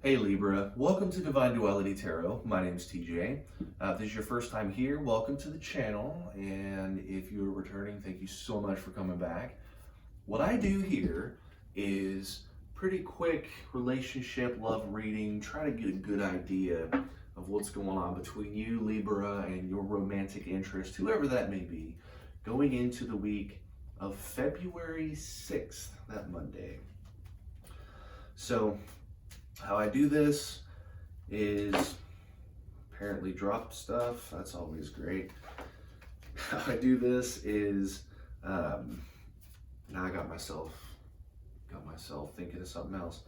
Hey Libra, welcome to Divine Duality Tarot. My name is TJ. If this is your first time here, welcome to the channel. And if you're returning, thank you so much for coming back. What I do here is pretty quick relationship love reading, try to get a good idea of what's going on between you, Libra, and your romantic interest, whoever that may be, going into the week of February 6th, that Monday. So, how I do this is apparently drop stuff. That's always great. How I do this is now I got myself thinking of something else.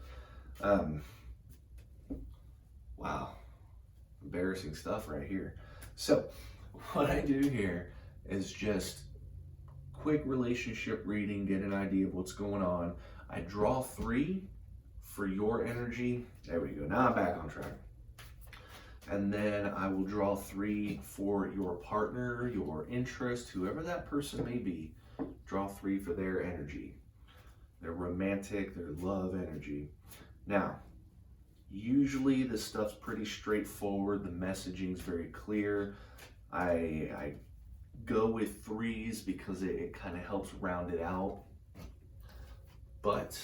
Wow, embarrassing stuff right here. So what I do here is just quick relationship reading, get an idea of what's going on. I draw 3 for your energy. There we go. Now I'm back on track. And then I will draw 3 for your partner, your interest, whoever that person may be. Draw 3 for their energy, their romantic, their love energy. Now, usually this stuff's pretty straightforward. The messaging's very clear. I go with 3s because it kind of helps round it out. But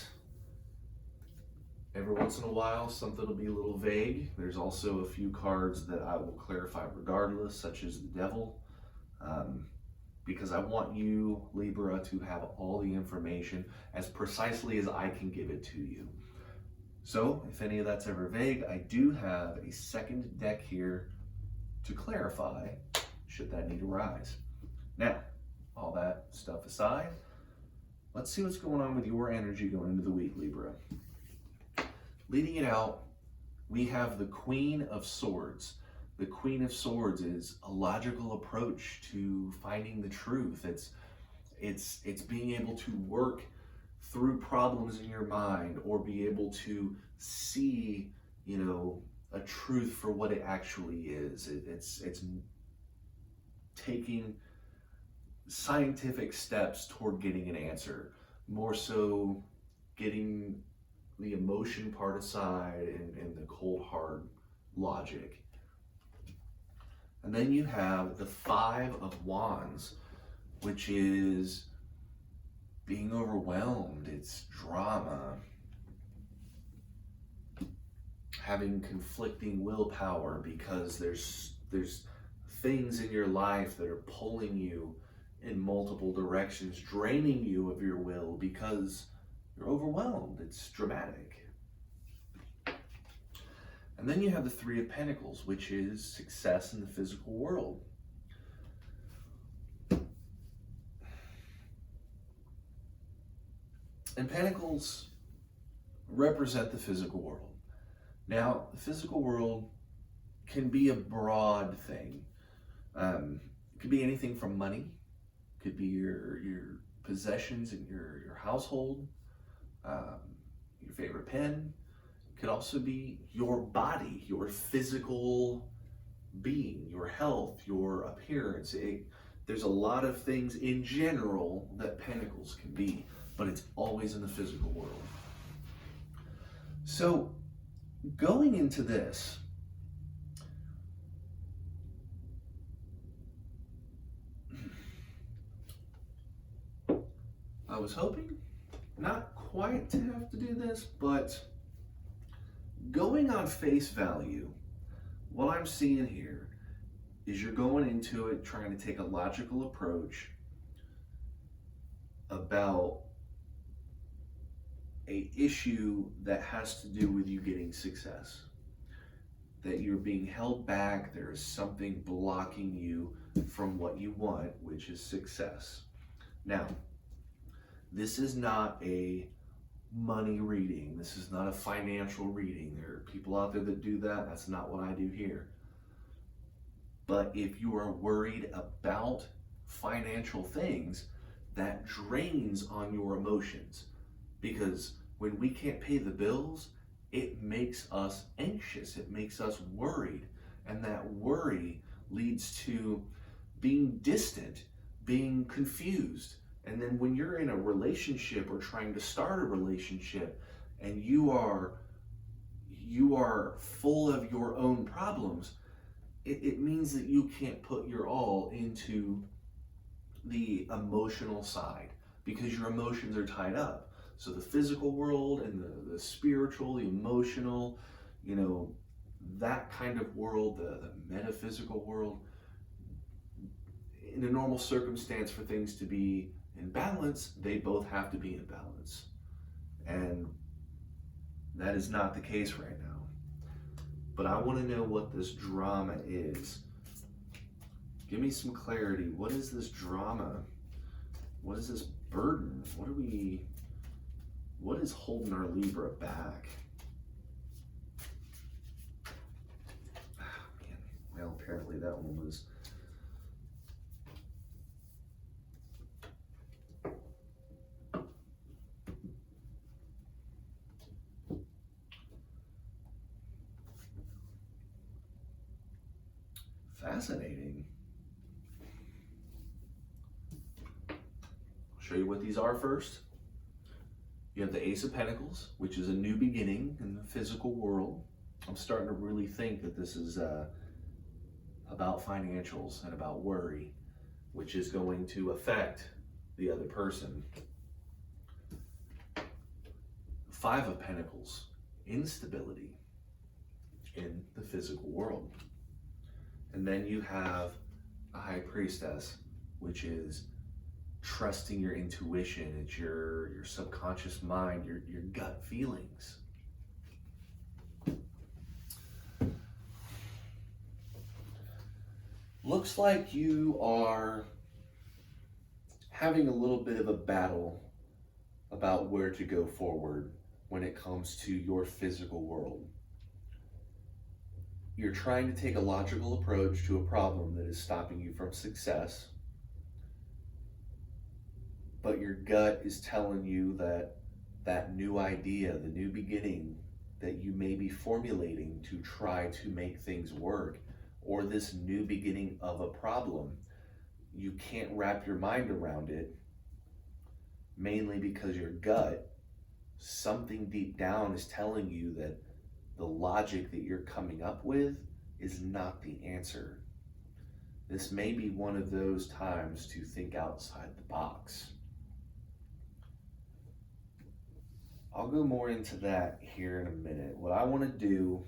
every once in a while, something will be a little vague. There's also a few cards that I will clarify regardless, such as the Devil, because I want you, Libra, to have all the information as precisely as I can give it to you. So, if any of that's ever vague, I do have a second deck here to clarify, should that need arise. Now, all that stuff aside, let's see what's going on with your energy going into the week, Libra. Leading it out, we have the Queen of Swords. The Queen of Swords is a logical approach to finding the truth. It's being able to work through problems in your mind, or be able to see, a truth for what it actually is. It's taking scientific steps toward getting an answer, more so getting the emotion part aside and the cold hard logic. And then you have the 5 of Wands, which is being overwhelmed. It's drama, having conflicting willpower because there's things in your life that are pulling you in multiple directions, draining you of your will because you're overwhelmed. It's dramatic. And then you have the 3 of Pentacles, which is success in the physical world. And Pentacles represent the physical world. Now, the physical world can be a broad thing. It could be anything from money, it could be your possessions in your household, your favorite pen. It could also be your body, your physical being, your health, your appearance. There's a lot of things in general that Pentacles can be, but it's always in the physical world. So going into this, I was hoping not quite to have to do this, but going on face value, what I'm seeing here is you're going into it trying to take a logical approach about an issue that has to do with you getting success, that you're being held back. There is something blocking you from what you want, which is success. Now, this is not a money reading. This is not a financial reading. There are people out there that do that. That's not what I do here. But if you are worried about financial things, that drains on your emotions. Because when we can't pay the bills, it makes us anxious. It makes us worried. And that worry leads to being distant, being confused. And then when you're in a relationship or trying to start a relationship and you are you are full of your own problems, it means that you can't put your all into the emotional side because your emotions are tied up. So the physical world and the spiritual, the emotional, you know, that kind of world, the metaphysical world, in a normal circumstance for things to be in balance, they both have to be in balance. And that is not the case right now. But I want to know what this drama is. Give me some clarity. What is this drama? What is this burden? What is holding our Libra back? Oh, man. Well, apparently that one was fascinating. I'll show you what these are first. You have the Ace of Pentacles, which is a new beginning in the physical world. I'm starting to really think that this is about financials and about worry, which is going to affect the other person. Five of Pentacles, instability in the physical world. And then you have a High Priestess, which is trusting your intuition. It's your subconscious mind, your gut feelings. Looks like you are having a little bit of a battle about where to go forward when it comes to your physical world. You're trying to take a logical approach to a problem that is stopping you from success, but your gut is telling you that that new idea, the new beginning that you may be formulating to try to make things work, or this new beginning of a problem, you can't wrap your mind around it, mainly because your gut, something deep down is telling you that the logic that you're coming up with is not the answer. This may be one of those times to think outside the box. I'll go more into that here in a minute. What I want to do,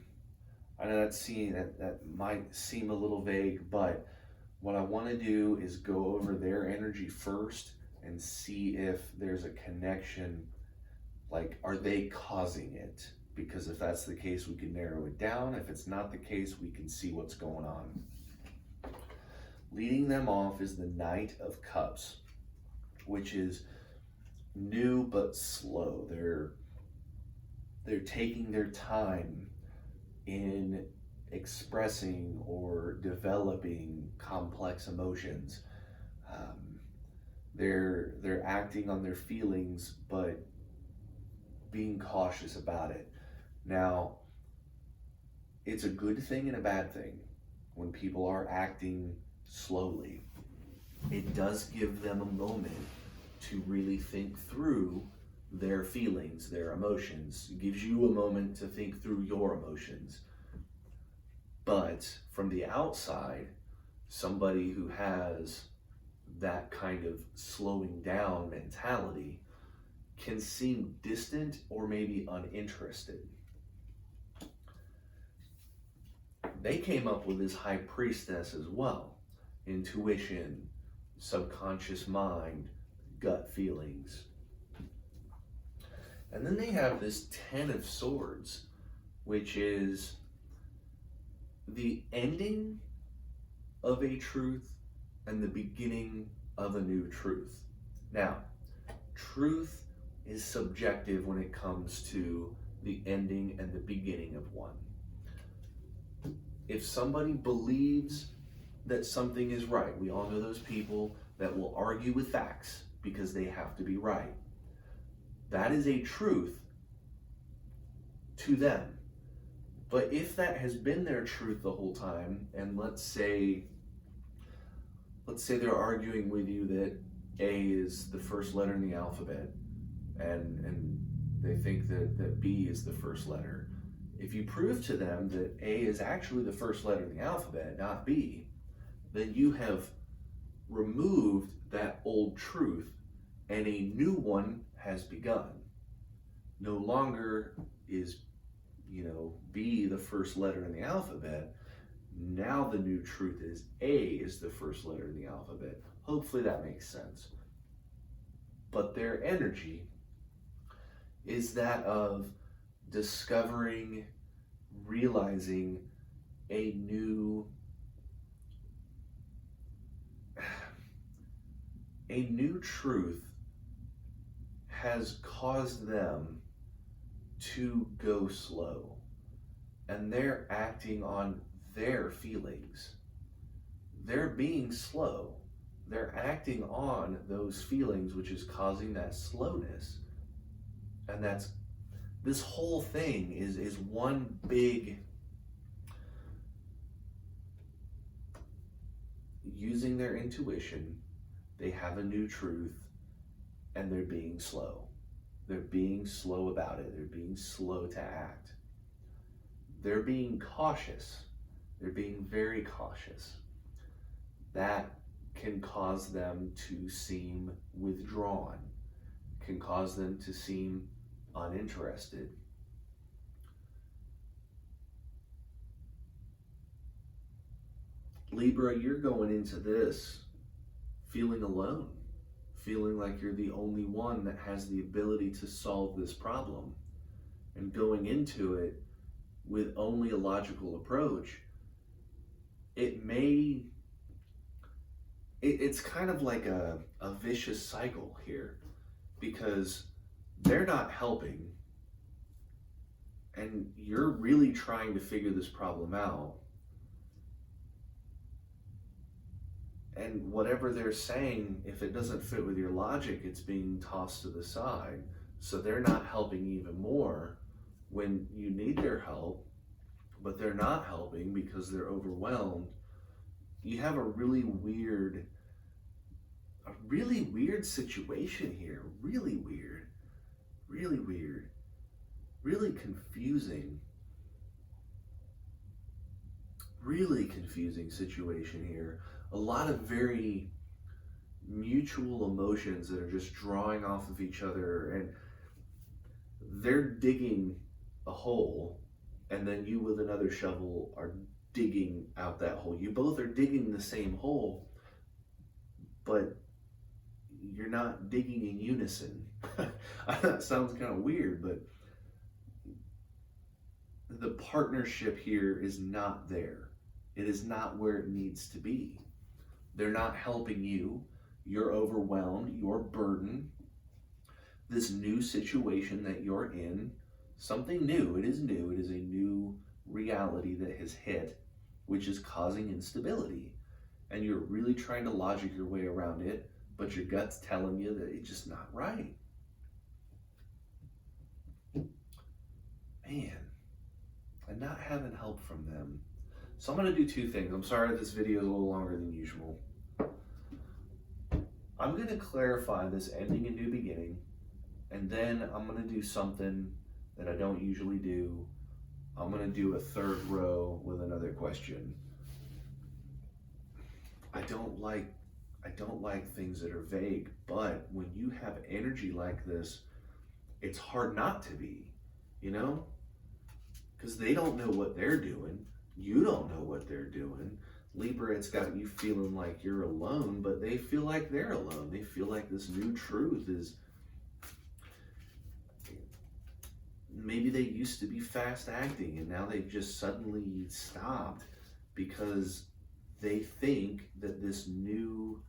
I know that might seem a little vague, but what I want to do is go over their energy first and see if there's a connection, like, are they causing it? Because if that's the case, we can narrow it down. If it's not the case, we can see what's going on. Leading them off is the Knight of Cups, which is new but slow. They're taking their time in expressing or developing complex emotions. They're acting on their feelings, but being cautious about it. Now, it's a good thing and a bad thing when people are acting slowly. It does give them a moment to really think through their feelings, their emotions. It gives you a moment to think through your emotions. But from the outside, somebody who has that kind of slowing down mentality can seem distant or maybe uninterested. They came up with this High Priestess as well. Intuition, subconscious mind, gut feelings. And then they have this Ten of Swords, which is the ending of a truth and the beginning of a new truth. Now, truth is subjective when it comes to the ending and the beginning of one. If somebody believes that something is right, we all know those people that will argue with facts because they have to be right. That is a truth to them. But if that has been their truth the whole time, and let's say they're arguing with you that A is the first letter in the alphabet, and they think that B is the first letter. If you prove to them that A is actually the first letter in the alphabet, not B, then you have removed that old truth and a new one has begun. No longer is, B the first letter in the alphabet. Now the new truth is A is the first letter in the alphabet. Hopefully that makes sense. But their energy is that of discovering, realizing a new truth has caused them to go slow, and they're acting on their feelings. They're being slow. They're acting on those feelings, which is causing that slowness. And this whole thing is one big using their intuition. They have a new truth and they're being slow. They're being slow about it. They're being slow to act. They're being cautious. They're being very cautious. That can cause them to seem withdrawn, can cause them to seem uninterested. Libra, you're going into this feeling alone, feeling like you're the only one that has the ability to solve this problem, and going into it with only a logical approach. It's kind of like a vicious cycle here, because they're not helping and you're really trying to figure this problem out, and whatever they're saying, if it doesn't fit with your logic, it's being tossed to the side. So they're not helping even more when you need their help, but they're not helping because they're overwhelmed. You have a really weird situation here. Really weird, really confusing situation here. A lot of very mutual emotions that are just drawing off of each other, and they're digging a hole, and then you with another shovel are digging out that hole. You both are digging the same hole, but you're not digging in unison. That sounds kind of weird, but the partnership here is not there. It is not where it needs to be. They're not helping you. You're overwhelmed. You're burdened. This new situation that you're in, something new. It is new. It is a new reality that has hit, which is causing instability. And you're really trying to logic your way around it, but your gut's telling you that it's just not right. Man, and not having help from them. So I'm going to do two things. I'm sorry this video is a little longer than usual. I'm going to clarify this ending and new beginning, and then I'm going to do something that I don't usually do. I'm going to do a third row with another question. I don't like things that are vague, but when you have energy like this, it's hard not to be, because they don't know what they're doing. You don't know what they're doing. Libra, it's got you feeling like you're alone, but they feel like they're alone. They feel like this new truth is, maybe they used to be fast acting and now they've just suddenly stopped because they think that this new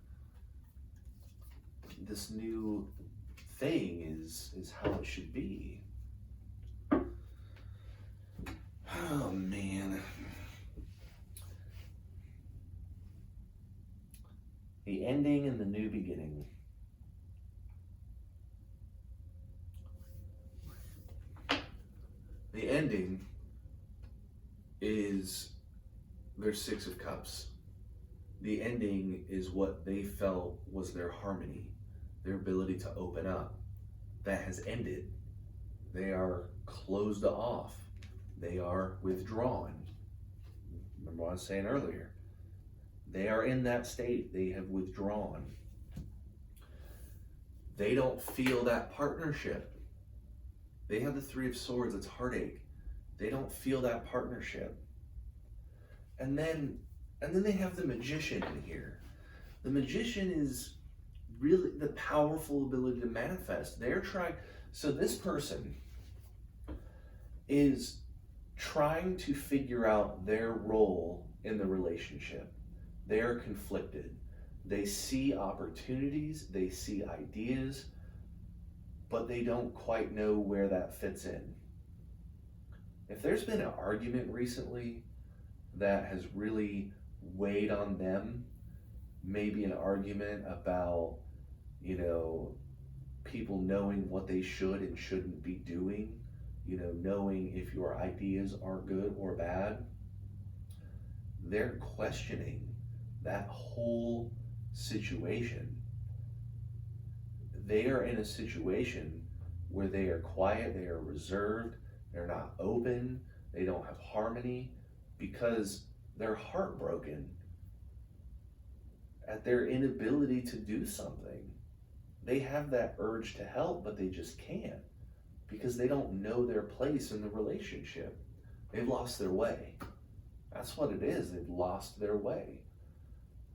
thing is how it should be. Oh man. The ending and the new beginning. The ending is their Six of Cups. The ending is what they felt was their harmony, their ability to open up. That has ended. They are closed off. They are withdrawn. Remember what I was saying earlier. They are in that state. They have withdrawn. They don't feel that partnership. They have the Three of Swords. It's heartache. They don't feel that partnership. And then they have the Magician in here. The Magician is really the powerful ability to manifest. So this person is trying to figure out their role in the relationship. They are conflicted. They see opportunities, they see ideas, but they don't quite know where that fits in. If there's been an argument recently that has really weighed on them, maybe an argument about, people knowing what they should and shouldn't be doing, knowing if your ideas are good or bad, they're questioning that whole situation. They are in a situation where they are quiet, they are reserved, they're not open, they don't have harmony because they're heartbroken at their inability to do something. They have that urge to help, but they just can't because they don't know their place in the relationship. They've lost their way. That's what it is. They've lost their way.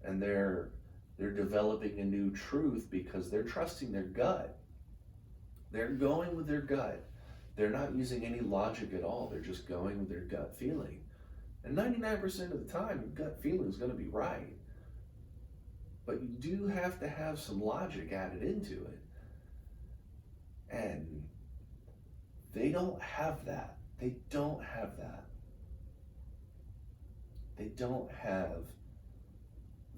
And they're developing a new truth because they're trusting their gut. They're going with their gut. They're not using any logic at all. They're just going with their gut feeling. And 99% of the time, your gut feeling is going to be right. But you do have to have some logic added into it. And they don't have that. They don't have that. They don't have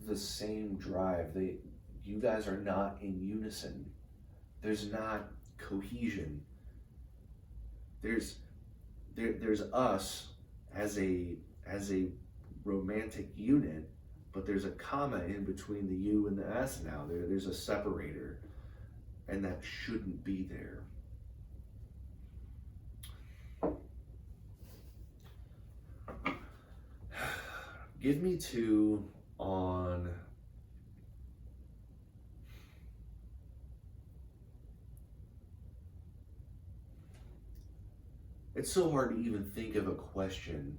the same drive. You guys are not in unison. There's not cohesion. There's us as a romantic unit, but there's a comma in between the you and the us now. There's a separator, and that shouldn't be there. Give me two on it's so hard to even think of a question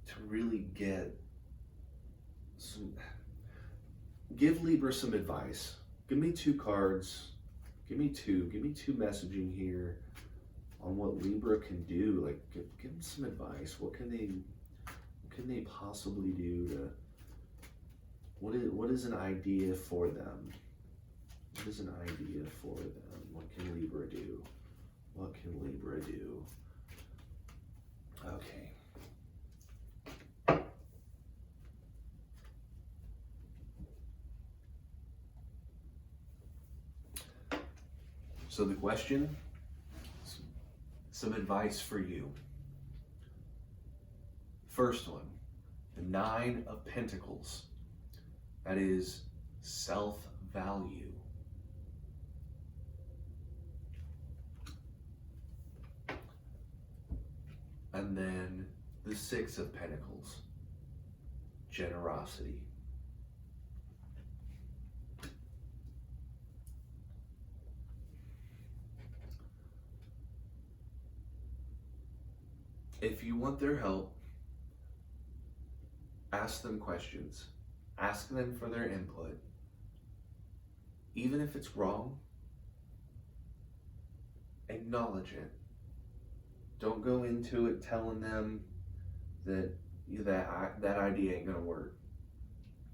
to really give Libra some advice. Give me two cards. Give me two messaging here on what Libra can do. Like, give them some advice. What can they possibly do to, what is an idea for them? What is an idea for them? What can Libra do? What can Libra do? Okay. So the question, some advice for you. First one, the Nine of Pentacles. That is self-value. And then the Six of Pentacles, generosity. If you want their help, ask them questions. Ask them for their input. Even if it's wrong, acknowledge it. Don't go into it telling them that that idea ain't gonna work.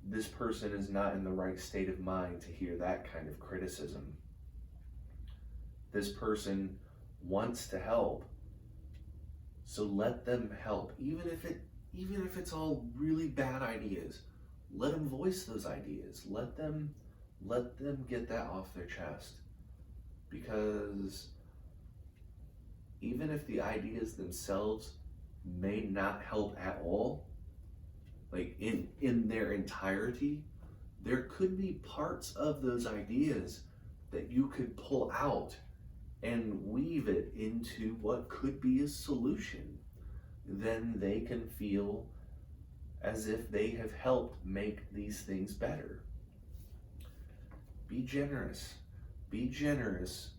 This person is not in the right state of mind to hear that kind of criticism. This person wants to help, so let them help. Even if it's all really bad ideas, let them voice those ideas. Let them get that off their chest. Because even if the ideas themselves may not help at all, like in their entirety, there could be parts of those ideas that you could pull out and weave it into what could be a solution, then they can feel as if they have helped make these things better. Be generous. Be generous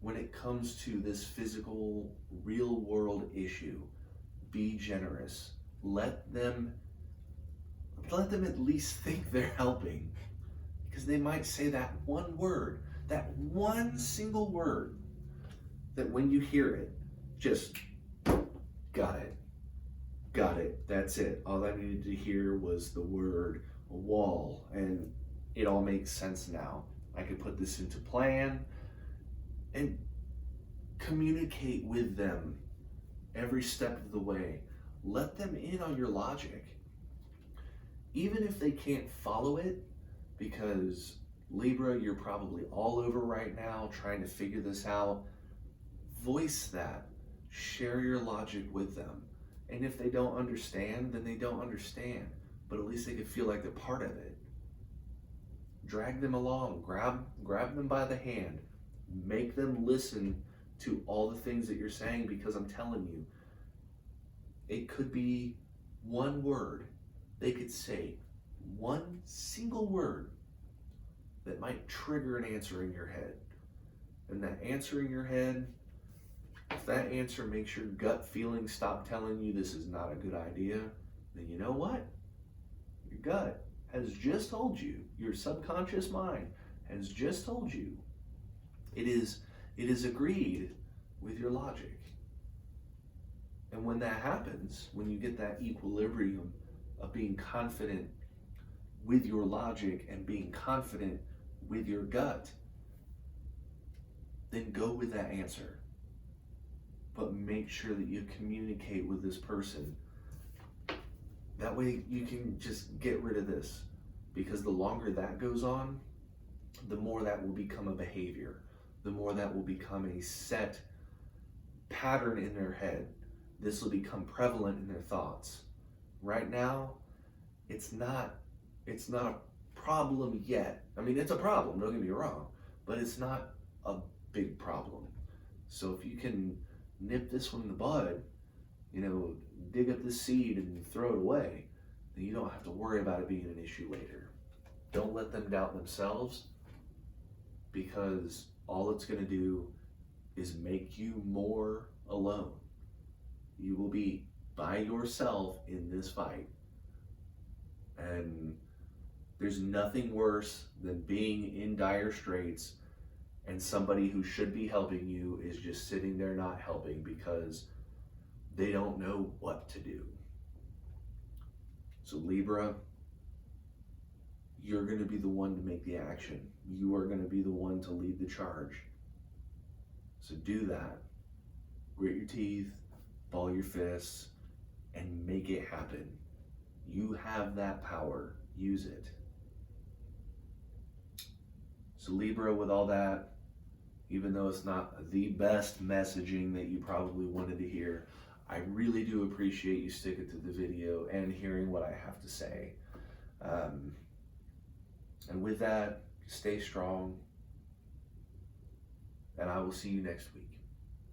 when it comes to this physical, real world issue. Be generous. Let them at least think they're helping, because they might say that one word, that one single word, that when you hear it, just got it, that's it. All I needed to hear was the word wall, and it all makes sense now. I could put this into plan and communicate with them every step of the way. Let them in on your logic. Even if they can't follow it, because Libra, you're probably all over right now trying to figure this out. Voice that. Share your logic with them. And if they don't understand, then they don't understand. But at least they can feel like they're part of it. Drag them along. Grab them by the hand. Make them listen to all the things that you're saying, because I'm telling you, it could be one word. They could say one single word that might trigger an answer in your head. And that answer in your head, if that answer makes your gut feeling stop telling you this is not a good idea, then you know what? Your gut has just told you, your subconscious mind has just told you, it is agreed with your logic. And when that happens, when you get that equilibrium of being confident with your logic and being confident with your gut, then go with that answer. But make sure that you communicate with this person. That way you can just get rid of this. Because the longer that goes on, the more that will become a behavior. The more that will become a set pattern in their head. This will become prevalent in their thoughts. Right now, it's not a problem yet. I mean, it's a problem, don't get me wrong, but it's not a big problem. So if you can nip this one in the bud, dig up the seed and throw it away, then you don't have to worry about it being an issue later. Don't let them doubt themselves, because all it's going to do is make you more alone. You will be by yourself in this fight. And there's nothing worse than being in dire straits and somebody who should be helping you is just sitting there not helping because they don't know what to do. So Libra, you're going to be the one to make the action. You are going to be the one to lead the charge. So do that. Grit your teeth, ball your fists, and make it happen. You have that power. Use it. So Libra, with all that, even though it's not the best messaging that you probably wanted to hear, I really do appreciate you sticking to the video and hearing what I have to say. And with that, stay strong, and I will see you next week.